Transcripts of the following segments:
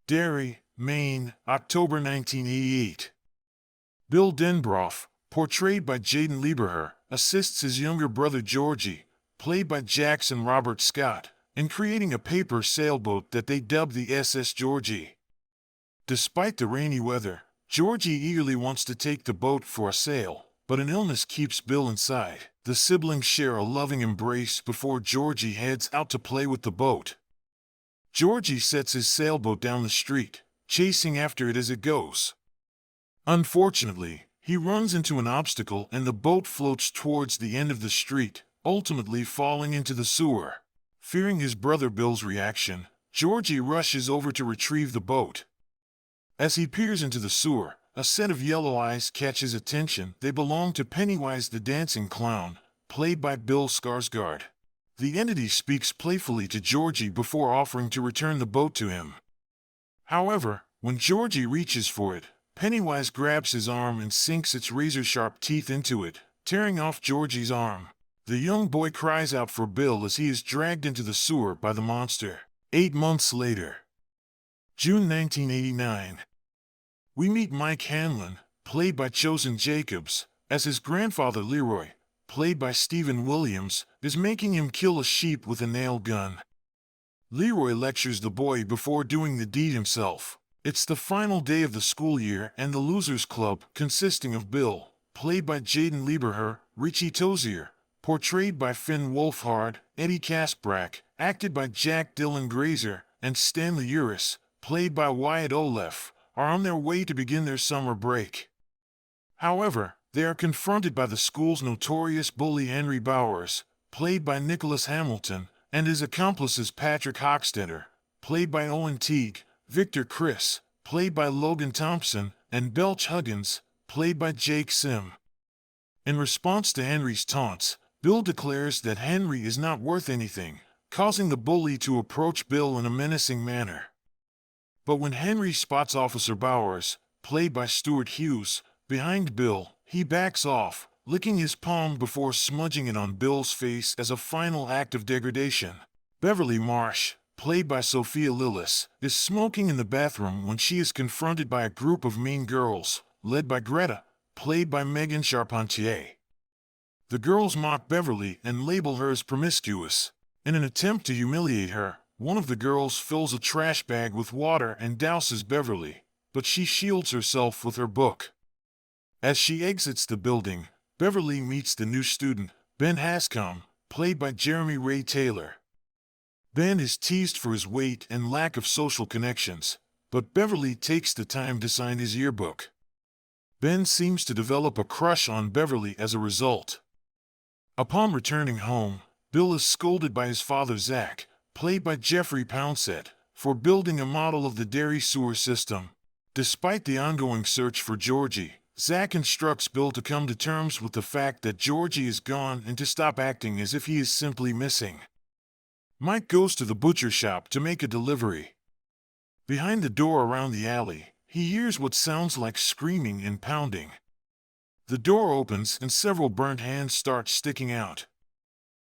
Derry, Maine, October 1988. Bill Denbrough, portrayed by Jaden Lieberher, assists his younger brother Georgie, played by Jackson Robert Scott, in creating a paper sailboat that they dub the SS Georgie. Despite the rainy weather, Georgie eagerly wants to take the boat for a sail, but an illness keeps Bill inside. The siblings share a loving embrace before Georgie heads out to play with the boat. Georgie sets his sailboat down the street, chasing after it as it goes. Unfortunately, he runs into an obstacle and the boat floats towards the end of the street, ultimately falling into the sewer. Fearing his brother Bill's reaction, Georgie rushes over to retrieve the boat. As he peers into the sewer, a set of yellow eyes catch his attention. They belong to Pennywise the dancing clown, played by Bill Skarsgård. The entity speaks playfully to Georgie before offering to return the boat to him. However, when Georgie reaches for it, Pennywise grabs his arm and sinks its razor-sharp teeth into it, tearing off Georgie's arm. The young boy cries out for Bill as he is dragged into the sewer by the monster. 8 months later. June 1989. We meet Mike Hanlon, played by Chosen Jacobs, as his grandfather Leroy, played by Stephen Williams, is making him kill a sheep with a nail gun. Leroy lectures the boy before doing the deed himself. It's the final day of the school year and the Losers Club, consisting of Bill, played by Jaden Lieberher, Richie Tozier, portrayed by Finn Wolfhard, Eddie Kaspbrak, acted by Jack Dylan Grazer, and Stanley Uris, played by Wyatt Oleff, are on their way to begin their summer break. However, they are confronted by the school's notorious bully Henry Bowers, played by Nicholas Hamilton, and his accomplices Patrick Hochstetter, played by Owen Teague, Victor Criss, played by Logan Thompson, and Belch Huggins, played by Jake Sim. In response to Henry's taunts, Bill declares that Henry is not worth anything, causing the bully to approach Bill in a menacing manner. But when Henry spots Officer Bowers, played by Stuart Hughes, behind Bill, he backs off, licking his palm before smudging it on Bill's face as a final act of degradation. Beverly Marsh, played by Sophia Lillis, is smoking in the bathroom when she is confronted by a group of mean girls, led by Greta, played by Megan Charpentier. The girls mock Beverly and label her as promiscuous. In an attempt to humiliate her, one of the girls fills a trash bag with water and douses Beverly, but she shields herself with her book. As she exits the building, Beverly meets the new student, Ben Hascom, played by Jeremy Ray Taylor. Ben is teased for his weight and lack of social connections, but Beverly takes the time to sign his yearbook. Ben seems to develop a crush on Beverly as a result. Upon returning home, Bill is scolded by his father Zach, played by Jeffrey Poundset, for building a model of the Derry sewer system. Despite the ongoing search for Georgie, Zach instructs Bill to come to terms with the fact that Georgie is gone and to stop acting as if he is simply missing. Mike goes to the butcher shop to make a delivery. Behind the door around the alley, he hears what sounds like screaming and pounding. The door opens and several burnt hands start sticking out.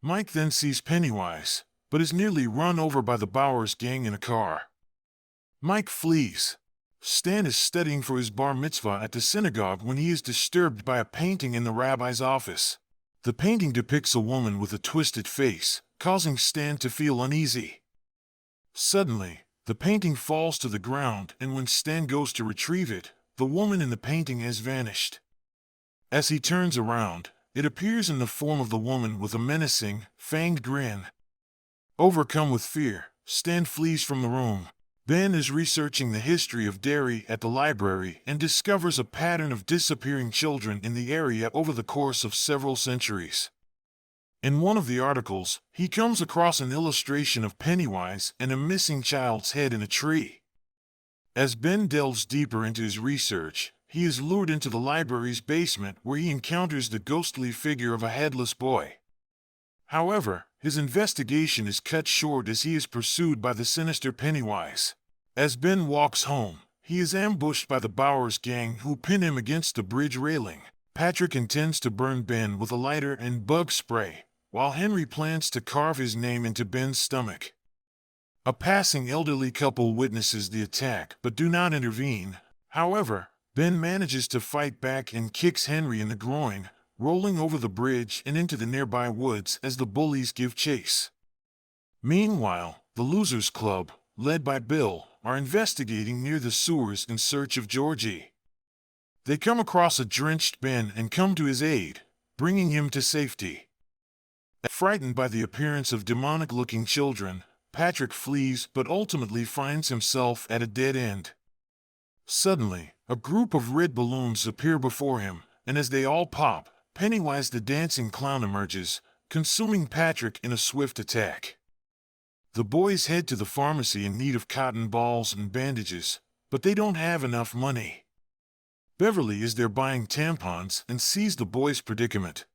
Mike then sees Pennywise, but is nearly run over by the Bowers gang in a car. Mike flees. Stan is studying for his bar mitzvah at the synagogue when he is disturbed by a painting in the rabbi's office. The painting depicts a woman with a twisted face, causing Stan to feel uneasy. Suddenly, the painting falls to the ground, and when Stan goes to retrieve it, the woman in the painting has vanished. As he turns around, it appears in the form of the woman with a menacing, fanged grin. Overcome with fear, Stan flees from the room. Ben is researching the history of Derry at the library and discovers a pattern of disappearing children in the area over the course of several centuries. In one of the articles, he comes across an illustration of Pennywise and a missing child's head in a tree. As Ben delves deeper into his research, he is lured into the library's basement where he encounters the ghostly figure of a headless boy. However, his investigation is cut short as he is pursued by the sinister Pennywise. As Ben walks home, he is ambushed by the Bowers gang who pin him against the bridge railing. Patrick intends to burn Ben with a lighter and bug spray, while Henry plans to carve his name into Ben's stomach. A passing elderly couple witnesses the attack but do not intervene. However, Ben manages to fight back and kicks Henry in the groin, rolling over the bridge and into the nearby woods as the bullies give chase. Meanwhile, the Losers Club, led by Bill, are investigating near the sewers in search of Georgie. They come across a drenched Ben and come to his aid, bringing him to safety. Frightened by the appearance of demonic-looking children, Patrick flees but ultimately finds himself at a dead end. Suddenly, a group of red balloons appear before him, and as they all pop, Pennywise the dancing clown emerges, consuming Patrick in a swift attack. The boys head to the pharmacy in need of cotton balls and bandages, but they don't have enough money. Beverly is there buying tampons and sees the boys' predicament.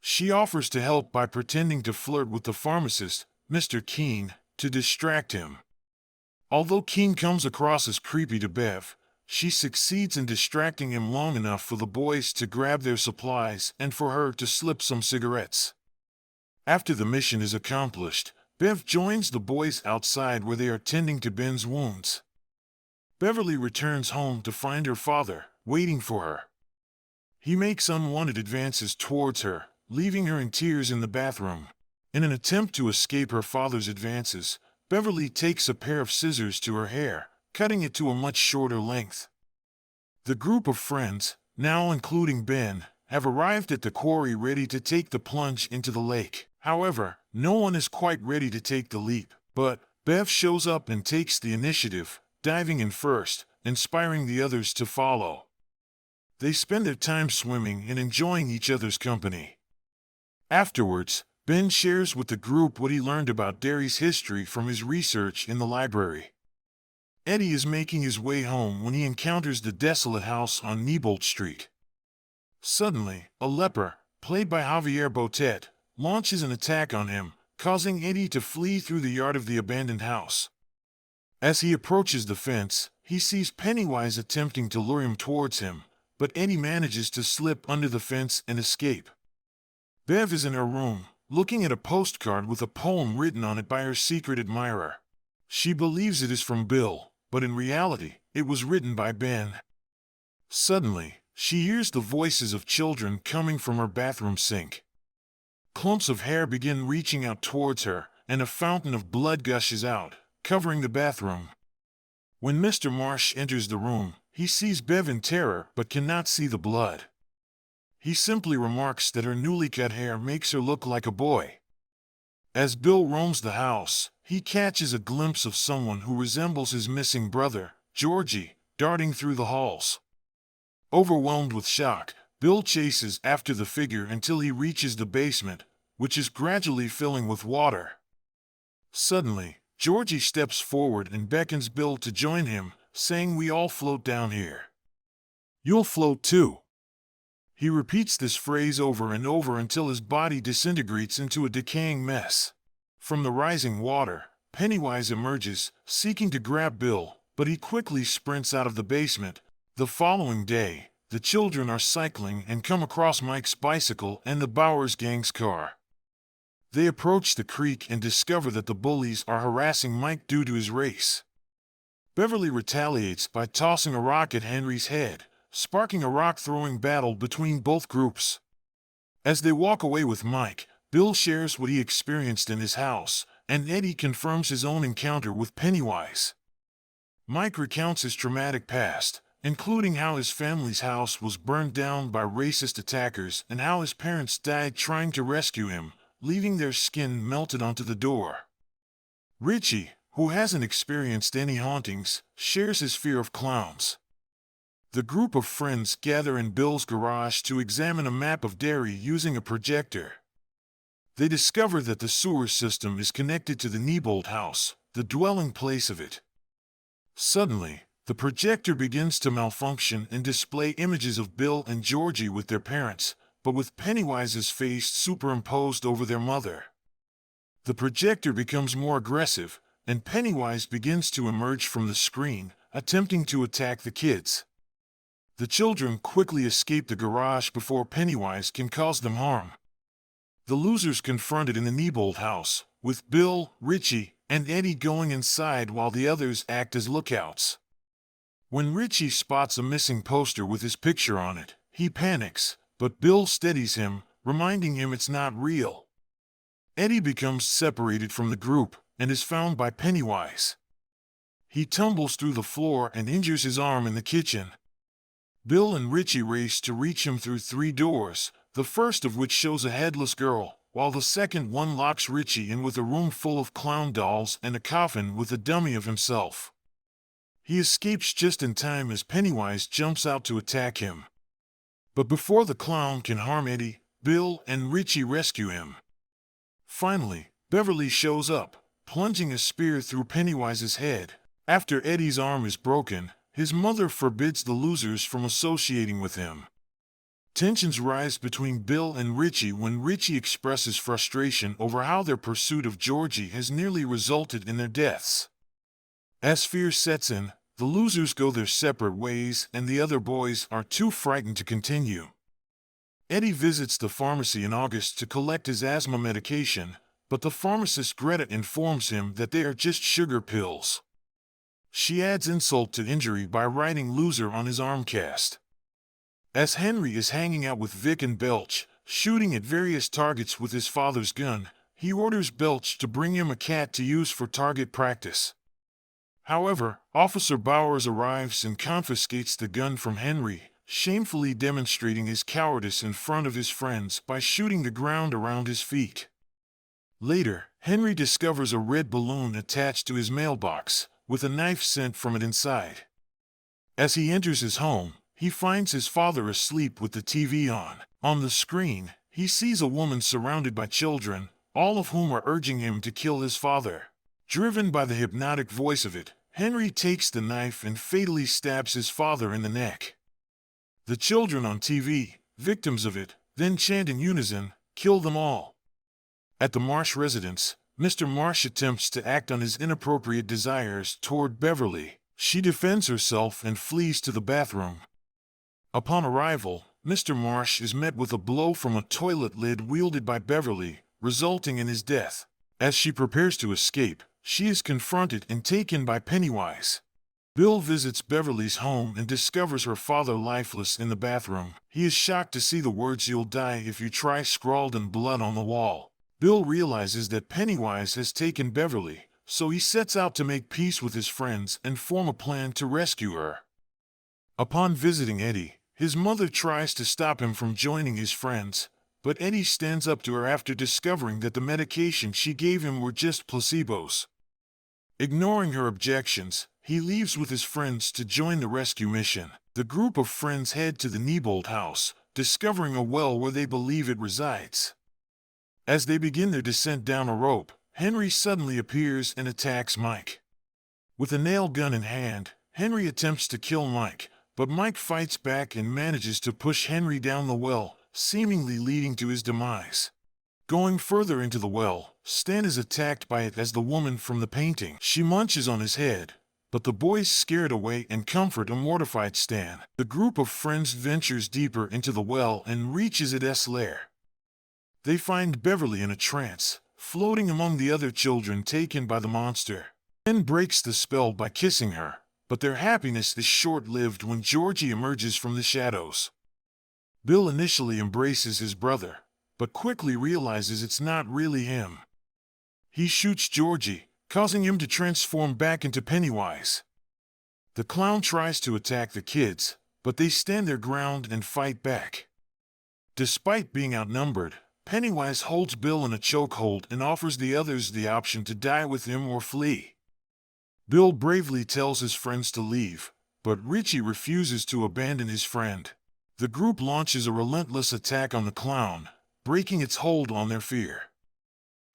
She offers to help by pretending to flirt with the pharmacist, Mr. Keene, to distract him. Although Keene comes across as creepy to Bev, she succeeds in distracting him long enough for the boys to grab their supplies and for her to slip some cigarettes. After the mission is accomplished, Bev joins the boys outside where they are tending to Ben's wounds. Beverly returns home to find her father waiting for her. He makes unwanted advances towards her, leaving her in tears in the bathroom. In an attempt to escape her father's advances, Beverly takes a pair of scissors to her hair, cutting it to a much shorter length. The group of friends, now including Ben, have arrived at the quarry ready to take the plunge into the lake. However, no one is quite ready to take the leap, but Bev shows up and takes the initiative, diving in first, inspiring the others to follow. They spend their time swimming and enjoying each other's company. Afterwards, Ben shares with the group what he learned about Derry's history from his research in the library. Eddie is making his way home when he encounters the desolate house on Newbolt Street. Suddenly, a leper, played by Javier Botet, launches an attack on him, causing Eddie to flee through the yard of the abandoned house. As he approaches the fence, he sees Pennywise attempting to lure him towards him, but Eddie manages to slip under the fence and escape. Bev is in her room, looking at a postcard with a poem written on it by her secret admirer. She believes it is from Bill, but in reality, it was written by Ben. Suddenly, she hears the voices of children coming from her bathroom sink. Clumps of hair begin reaching out towards her, and a fountain of blood gushes out, covering the bathroom. When Mr. Marsh enters the room, he sees Bev in terror but cannot see the blood. He simply remarks that her newly cut hair makes her look like a boy. As Bill roams the house, he catches a glimpse of someone who resembles his missing brother, Georgie, darting through the halls. Overwhelmed with shock, Bill chases after the figure until he reaches the basement, which is gradually filling with water. Suddenly, Georgie steps forward and beckons Bill to join him, saying, "We all float down here. You'll float too." He repeats this phrase over and over until his body disintegrates into a decaying mess. From the rising water, Pennywise emerges, seeking to grab Bill, but he quickly sprints out of the basement. The following day, the children are cycling and come across Mike's bicycle and the Bowers gang's car. They approach the creek and discover that the bullies are harassing Mike due to his race. Beverly retaliates by tossing a rock at Henry's head, sparking a rock-throwing battle between both groups. As they walk away with Mike, Bill shares what he experienced in his house, and Eddie confirms his own encounter with Pennywise. Mike recounts his traumatic past, including how his family's house was burned down by racist attackers and how his parents died trying to rescue him, leaving their skin melted onto the door. Richie, who hasn't experienced any hauntings, shares his fear of clowns. The group of friends gather in Bill's garage to examine a map of Derry using a projector. They discover that the sewer system is connected to the Newbolt house, the dwelling place of it. Suddenly, the projector begins to malfunction and display images of Bill and Georgie with their parents, but with Pennywise's face superimposed over their mother. The projector becomes more aggressive, and Pennywise begins to emerge from the screen, attempting to attack the kids. The children quickly escape the garage before Pennywise can cause them harm. The losers confronted in the Newbolt house, with Bill, Richie, and Eddie going inside while the others act as lookouts. When Richie spots a missing poster with his picture on it, he panics, but Bill steadies him, reminding him it's not real. Eddie becomes separated from the group and is found by Pennywise. He tumbles through the floor and injures his arm in the kitchen. Bill and Richie race to reach him through 3 doors, the first of which shows a headless girl, while the second one locks Richie in with a room full of clown dolls and a coffin with a dummy of himself. He escapes just in time as Pennywise jumps out to attack him. But before the clown can harm Eddie, Bill and Richie rescue him. Finally, Beverly shows up, plunging a spear through Pennywise's head. After Eddie's arm is broken, his mother forbids the losers from associating with him. Tensions rise between Bill and Richie when Richie expresses frustration over how their pursuit of Georgie has nearly resulted in their deaths. As fear sets in, the losers go their separate ways and the other boys are too frightened to continue. Eddie visits the pharmacy in August to collect his asthma medication, but the pharmacist Greta informs him that they are just sugar pills. She adds insult to injury by writing loser on his arm cast. As Henry is hanging out with Vic and Belch, shooting at various targets with his father's gun, he orders Belch to bring him a cat to use for target practice. However, Officer Bowers arrives and confiscates the gun from Henry, shamefully demonstrating his cowardice in front of his friends by shooting the ground around his feet. Later, Henry discovers a red balloon attached to his mailbox, with a knife sent from it inside. As he enters his home, he finds his father asleep with the TV on. On the screen, he sees a woman surrounded by children, all of whom are urging him to kill his father. Driven by the hypnotic voice of it, Henry takes the knife and fatally stabs his father in the neck. The children on TV, victims of it, then chant in unison, "Kill them all." At the Marsh residence, Mr. Marsh attempts to act on his inappropriate desires toward Beverly. She defends herself and flees to the bathroom. Upon arrival, Mr. Marsh is met with a blow from a toilet lid wielded by Beverly, resulting in his death. As she prepares to escape, she is confronted and taken by Pennywise. Bill visits Beverly's home and discovers her father lifeless in the bathroom. He is shocked to see the words "You'll die if you try" scrawled in blood on the wall. Bill realizes that Pennywise has taken Beverly, so he sets out to make peace with his friends and form a plan to rescue her. Upon visiting Eddie, his mother tries to stop him from joining his friends, but Eddie stands up to her after discovering that the medication she gave him were just placebos. Ignoring her objections, he leaves with his friends to join the rescue mission. The group of friends head to the Neibold house, discovering a well where they believe it resides. As they begin their descent down a rope, Henry suddenly appears and attacks Mike. With a nail gun in hand, Henry attempts to kill Mike, but Mike fights back and manages to push Henry down the well, seemingly leading to his demise. Going further into the well, Stan is attacked by it as the woman from the painting. She munches on his head, but the boys scare it away and comfort a mortified Stan. The group of friends ventures deeper into the well and reaches its lair. They find Beverly in a trance, floating among the other children taken by the monster. Ben breaks the spell by kissing her, but their happiness is short-lived when Georgie emerges from the shadows. Bill initially embraces his brother, but quickly realizes it's not really him. He shoots Georgie, causing him to transform back into Pennywise. The clown tries to attack the kids, but they stand their ground and fight back. Despite being outnumbered, Pennywise holds Bill in a chokehold and offers the others the option to die with him or flee. Bill bravely tells his friends to leave, but Richie refuses to abandon his friend. The group launches a relentless attack on the clown, breaking its hold on their fear.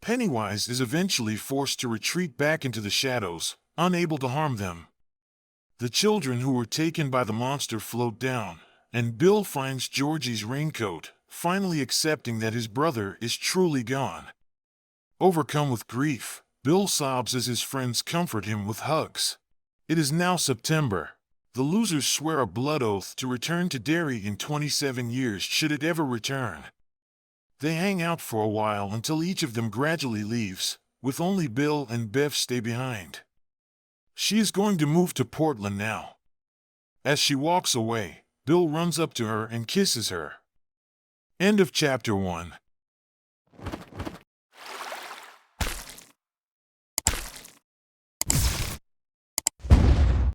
Pennywise is eventually forced to retreat back into the shadows, unable to harm them. The children who were taken by the monster float down, and Bill finds Georgie's raincoat, finally accepting that his brother is truly gone. Overcome with grief, Bill sobs as his friends comfort him with hugs. It is now September. The losers swear a blood oath to return to Derry in 27 years should it ever return. They hang out for a while until each of them gradually leaves, with only Bill and Bev stay behind. She is going to move to Portland now. As she walks away, Bill runs up to her and kisses her. End of chapter 1.